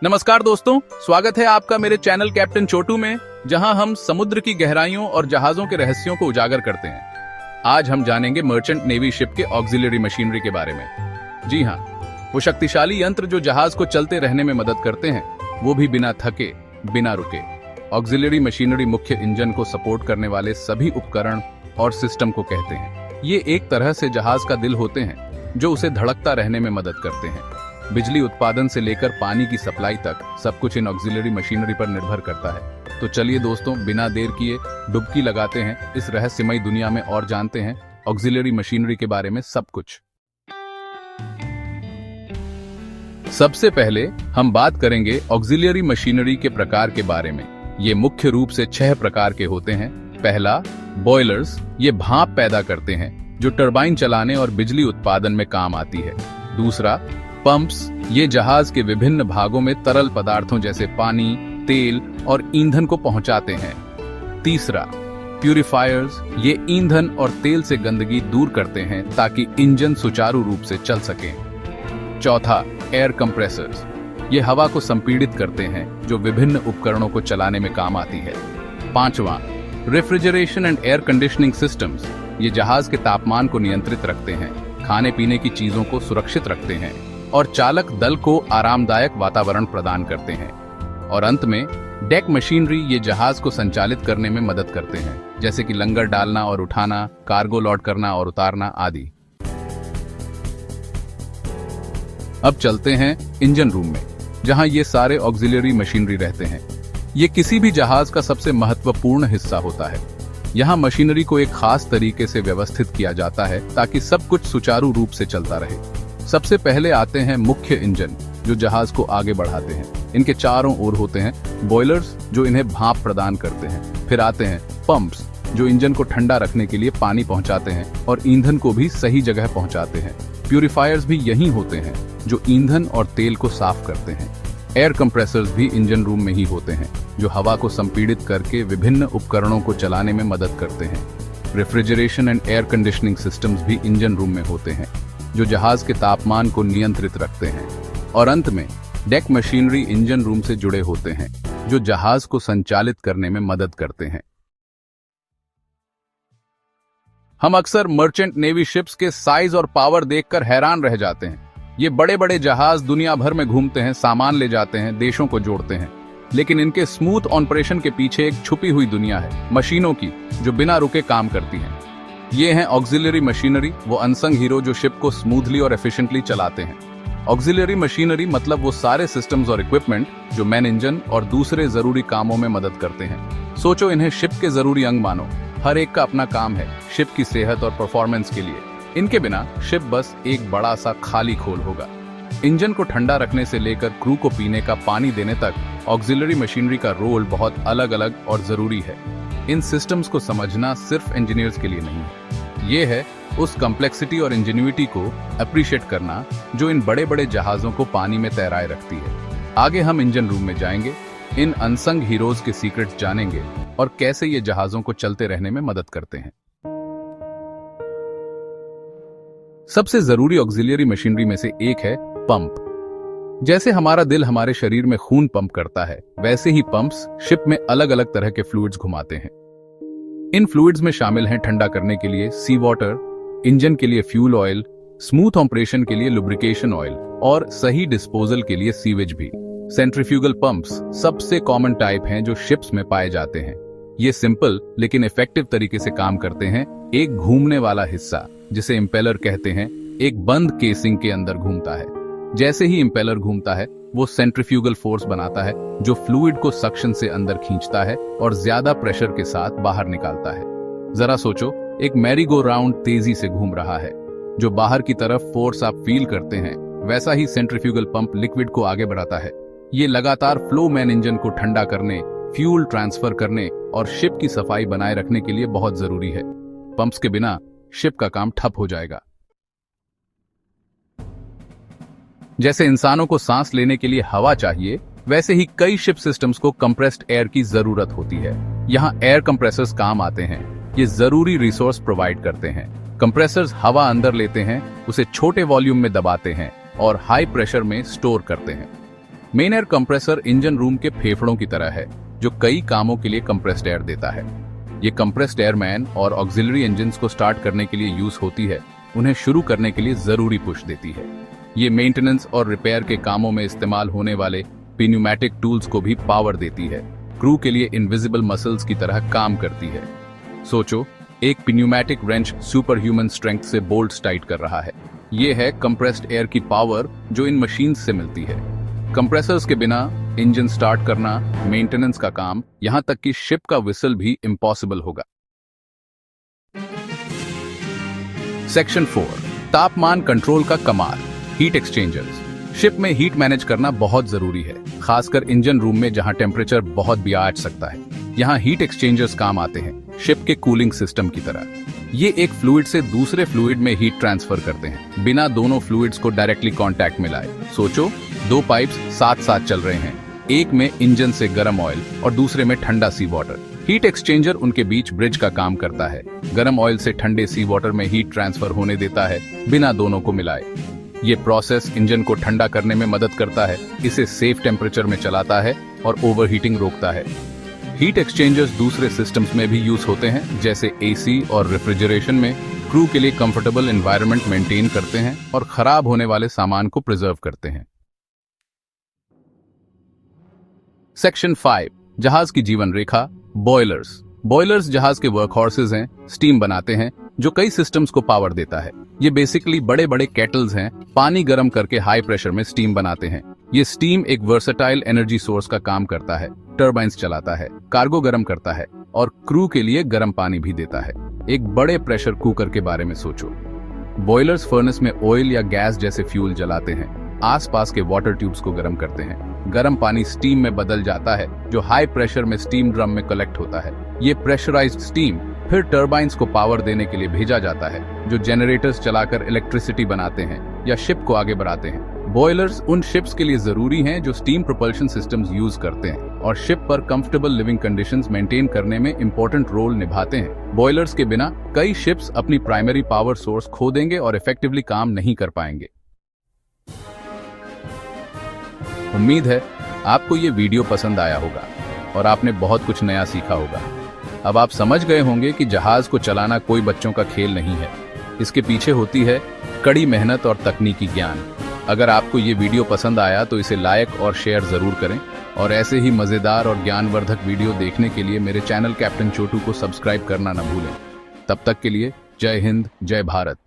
नमस्कार दोस्तों, स्वागत है आपका मेरे चैनल कैप्टन छोटू में, जहां हम समुद्र की गहराइयों और जहाजों के रहस्यों को उजागर करते हैं। आज हम जानेंगे मर्चेंट नेवी शिप के ऑक्सिलरी मशीनरी के बारे में। जी हाँ, वो शक्तिशाली यंत्र जो जहाज को चलते रहने में मदद करते हैं, वो भी बिना थके, बिना रुके। ऑक्सिलरी मशीनरी मुख्य इंजन को सपोर्ट करने वाले सभी उपकरण और सिस्टम को कहते हैं। ये एक तरह से जहाज का दिल होते हैं जो उसे धड़कता रहने में मदद करते हैं। बिजली उत्पादन से लेकर पानी की सप्लाई तक सब कुछ इन ऑक्सिलरी मशीनरी पर निर्भर करता है। तो चलिए दोस्तों, बिना देर किए डुबकी लगाते हैं इस रहस्यमयी दुनिया में और जानते हैं ऑक्सिलरी मशीनरी के बारे में सब कुछ। सबसे पहले हम बात करेंगे ऑक्सिलरी मशीनरी के प्रकार के बारे में। ये मुख्य रूप से 6 प्रकार के होते हैं। पहला, बॉयलर्स। ये भाप पैदा करते हैं जो टरबाइन चलाने और बिजली उत्पादन में काम आती है। दूसरा, पंप्स। ये जहाज के विभिन्न भागों में तरल पदार्थों जैसे पानी, तेल और ईंधन को पहुंचाते हैं। तीसरा, प्यूरिफायर्स। ये ईंधन और तेल से गंदगी दूर करते हैं ताकि इंजन सुचारू रूप से चल सके। चौथा, एयर कंप्रेसर्स। ये हवा को संपीड़ित करते हैं जो विभिन्न उपकरणों को चलाने में काम आती है। पांचवा, refrigeration and air conditioning systems. ये जहाज के तापमान को नियंत्रित रखते हैं, खाने पीने की चीजों को सुरक्षित रखते हैं और चालक दल को आरामदायक वातावरण प्रदान करते हैं। और अंत में, डेक मशीनरी। ये जहाज को संचालित करने में मदद करते हैं, जैसे कि लंगर डालना और उठाना, कार्गो लोड करना और उतारना आदि। अब चलते हैं इंजन रूम में, जहां ये सारे ऑक्सिलरी मशीनरी रहते हैं। ये किसी भी जहाज का सबसे महत्वपूर्ण हिस्सा होता है। यहाँ मशीनरी को एक खास तरीके से व्यवस्थित किया जाता है ताकि सब कुछ सुचारू रूप से चलता रहे। सबसे पहले आते हैं मुख्य इंजन, जो जहाज को आगे बढ़ाते हैं। इनके चारों ओर होते हैं बॉयलर्स, जो इन्हें भाप प्रदान करते हैं। फिर आते हैं पंप्स, जो इंजन को ठंडा रखने के लिए पानी पहुंचाते हैं और ईंधन को भी सही जगह पहुंचाते हैं। प्यूरिफायर्स भी यही होते हैं, जो ईंधन और तेल को साफ करते हैं। एयर कंप्रेसर्स भी इंजन रूम में ही होते हैं, जो हवा को संपीड़ित करके विभिन्न उपकरणों को चलाने में मदद करते हैं। Refrigeration and air conditioning systems भी इंजन रूम में होते हैं, जो जहाज के तापमान को नियंत्रित रखते हैं। और अंत में, डेक मशीनरी इंजन रूम से जुड़े होते हैं, जो जहाज को संचालित करने में मदद करते हैं। हम अक्सर मर्चेंट नेवी शिप्स के साइज और पावर देखकर हैरान रह जाते हैं। ये बड़े बड़े जहाज दुनिया भर में घूमते हैं, सामान ले जाते हैं, देशों को जोड़ते हैं, लेकिन इनके स्मूथ ऑपरेशन के पीछे एक छुपी हुई दुनिया है, मशीनों की, जो बिना रुके काम करती हैं। ये हैं ऑक्सिलरी मशीनरी, वो अनसंग हीरो जो शिप को स्मूथली और एफिशिएंटली चलाते हैं। ऑक्सिलरी मशीनरी मतलब वो सारे सिस्टम्स और इक्विपमेंट जो मैन इंजन और दूसरे जरूरी कामों में मदद करते हैं। सोचो, इन्हें शिप के जरूरी अंग मानो। हर एक का अपना काम है शिप की सेहत और परफॉर्मेंस के लिए। इनके बिना शिप बस एक बड़ा सा खाली खोल होगा। इंजन को ठंडा रखने से लेकर क्रू को पीने का पानी देने तक ऑक्सिलरी मशीनरी का रोल बहुत अलग अलग और जरूरी है। इन सिस्टम्स को समझना सिर्फ इंजीनियर्स के लिए नहीं है, ये है उस कॉम्प्लेक्सिटी और इंजीन्यूइटी को अप्रिशिएट करना जो इन बड़े बड़े जहाजों को पानी में तैराए रखती है। आगे हम इंजन रूम में जाएंगे, इन अनसंग हीरोज के सीक्रेट्स जानेंगे और कैसे ये जहाजों को चलते रहने में मदद करते हैं। सबसे जरूरी ऑक्सिलरी मशीनरी में से एक है पंप। जैसे हमारा दिल हमारे शरीर में खून पंप करता है, वैसे ही पंप्स शिप में अलग अलग तरह के फ्लूइड्स घुमाते हैं। इन फ्लूइड्स में शामिल हैं ठंडा करने के लिए सी वाटर, इंजन के लिए फ्यूल ऑयल, स्मूथ ऑपरेशन के लिए लुब्रिकेशन ऑयल और सही डिस्पोजल के लिए सीवेज भी। सेंट्रीफ्यूगल पंप्स सबसे कॉमन टाइप हैं जो शिप्स में पाए जाते हैं। ये सिंपल लेकिन इफेक्टिव तरीके से काम करते हैं। एक घूमने वाला हिस्सा, जिसे इम्पेलर कहते हैं, एक बंद केसिंग के अंदर घूमता है। जैसे ही इम्पेलर घूमता है, वो सेंट्रीफ्यूगल फोर्स बनाता है जो फ्लूइड को सक्शन से अंदर खींचता है और ज्यादा प्रेशर के साथ बाहर निकालता है। जरा सोचो, एक मैरी गो राउंड तेजी से घूम रहा है। जो बाहर की तरफ फोर्स आप फील करते हैं, वैसा ही सेंट्रीफ्यूगल पंप लिक्विड को आगे बढ़ाता है। ये लगातार फ्लो मैन इंजन को ठंडा करने, फ्यूल ट्रांसफर करने और शिप की सफाई बनाए रखने के लिए बहुत जरूरी है। पंप्स के बिना शिप का काम ठप हो जाएगा। जैसे इंसानों को सांस लेने के लिए हवा चाहिए, वैसे ही कई शिप सिस्टम्स को कंप्रेस्ड एयर की जरूरत होती है। यहाँ एयर कंप्रेसर्स काम आते हैं। ये जरूरी रिसोर्स प्रोवाइड करते हैं। कंप्रेसर्स हवा अंदर लेते हैं, उसे छोटे वॉल्यूम में दबाते हैं और हाई प्रेशर में स्टोर करते हैं। Main air compressor engine room के फेफड़ों की तरह है, जो कई कामों के लिए कंप्रेस्ड एयर देता है। ये कंप्रेस्ड एयर मैन और ऑक्सिलरी इंजन्स को स्टार्ट करने के लिए यूज होती है, उन्हें शुरू करने के लिए जरूरी पुश देती है। ये मेंटेनेंस और रिपेयर के कामों में इस्तेमाल होने वाले न्यूमैटिक टूल्स को भी पावर देती है। क्रू के लिए इनविजिबल मसल्स की तरह काम करती है। सोचो, एक pneumatic wrench super human strength से बोल्ट्स टाइट कर रहा है। ये है कंप्रेस्ड एयर की पावर जो इन मशीन्स से मिलती है। कंप्रेसर्स के बिना इंजन स्टार्ट करना, मेंटेनेंस का काम, यहां तक कि शिप का विसल भी इम्पॉसिबल होगा। सेक्शन 4, तापमान कंट्रोल का कमाल, हीट एक्सचेंजर्स। शिप में हीट मैनेज करना बहुत जरूरी है, खासकर इंजन रूम में जहां टेम्परेचर बहुत भी आ सकता है। यहाँ हीट एक्सचेंजर्स काम आते हैं, शिप के कूलिंग सिस्टम की तरह। ये एक फ्लूइड से दूसरे फ्लूइड में हीट ट्रांसफर करते हैं, बिना दोनों फ्लूइड्स को डायरेक्टली कांटेक्ट में लाए। सोचो, 2 पाइप्स साथ साथ चल रहे हैं, एक में इंजन से गर्म ऑयल और दूसरे में ठंडा सी वाटर। हीट एक्सचेंजर उनके बीच ब्रिज का काम करता है, गर्म ऑयल से ठंडे सी वाटर में हीट ट्रांसफर होने देता है, बिना दोनों को मिलाए। ये प्रोसेस इंजन को ठंडा करने में मदद करता है, इसे सेफ टेम्परेचर में चलाता है और ओवरहीटिंग रोकता है। हीट एक्सचेंजर्स दूसरे सिस्टम्स में भी यूज होते हैं, जैसे एसी और रेफ्रिजरेशन में। क्रू के लिए कंफर्टेबल एनवायरनमेंट मेंटेन करते हैं और खराब होने वाले सामान को प्रिजर्व करते हैं। सेक्शन 5, जहाज की जीवन रेखा, बॉयलर्स। बॉयलर्स जहाज के वर्कहॉर्सेस हैं, स्टीम बनाते हैं, जो कई सिस्टम्स को पावर देता है। ये बेसिकली बड़े बड़े केटल्स हैं, पानी गर्म करके हाई प्रेशर में स्टीम बनाते हैं। ये स्टीम एक वर्सेटाइल एनर्जी सोर्स का काम करता है, टरबाइंस चलाता है, कार्गो गर्म करता है और क्रू के लिए गर्म पानी भी देता है। एक बड़े प्रेशर कुकर के बारे में सोचो। बॉयलर्स फर्नेस में ऑयल या गैस जैसे फ्यूल जलाते हैं, आसपास के वाटर ट्यूब्स को गर्म करते हैं। गर्म पानी स्टीम में बदल जाता है, जो हाई प्रेशर में स्टीम ड्रम में कलेक्ट होता है। ये प्रेशराइज्ड स्टीम फिर टरबाइंस को पावर देने के लिए भेजा जाता है, जो जनरेटर्स चलाकर इलेक्ट्रिसिटी बनाते हैं या शिप को आगे बढ़ाते हैं। बॉयलर्स उन शिप्स के लिए जरूरी हैं जो स्टीम प्रोपल्शन सिस्टम्स यूज करते हैं और शिप पर कंफर्टेबल लिविंग कंडीशंस मेंटेन करने में इंपॉर्टेंट रोल निभाते हैं। बॉयलर्स के बिना कई शिप्स अपनी प्राइमरी पावर सोर्स खो देंगे और इफेक्टिवली काम नहीं कर पाएंगे। उम्मीद है आपको ये वीडियो पसंद आया होगा और आपने बहुत कुछ नया सीखा होगा। अब आप समझ गए होंगे कि जहाज को चलाना कोई बच्चों का खेल नहीं है, इसके पीछे होती है कड़ी मेहनत और तकनीकी ज्ञान। अगर आपको ये वीडियो पसंद आया तो इसे लाइक और शेयर जरूर करें और ऐसे ही मजेदार और ज्ञानवर्धक वीडियो देखने के लिए मेरे चैनल कैप्टन चोटू को सब्सक्राइब करना न भूलें। तब तक के लिए जय हिंद, जय भारत।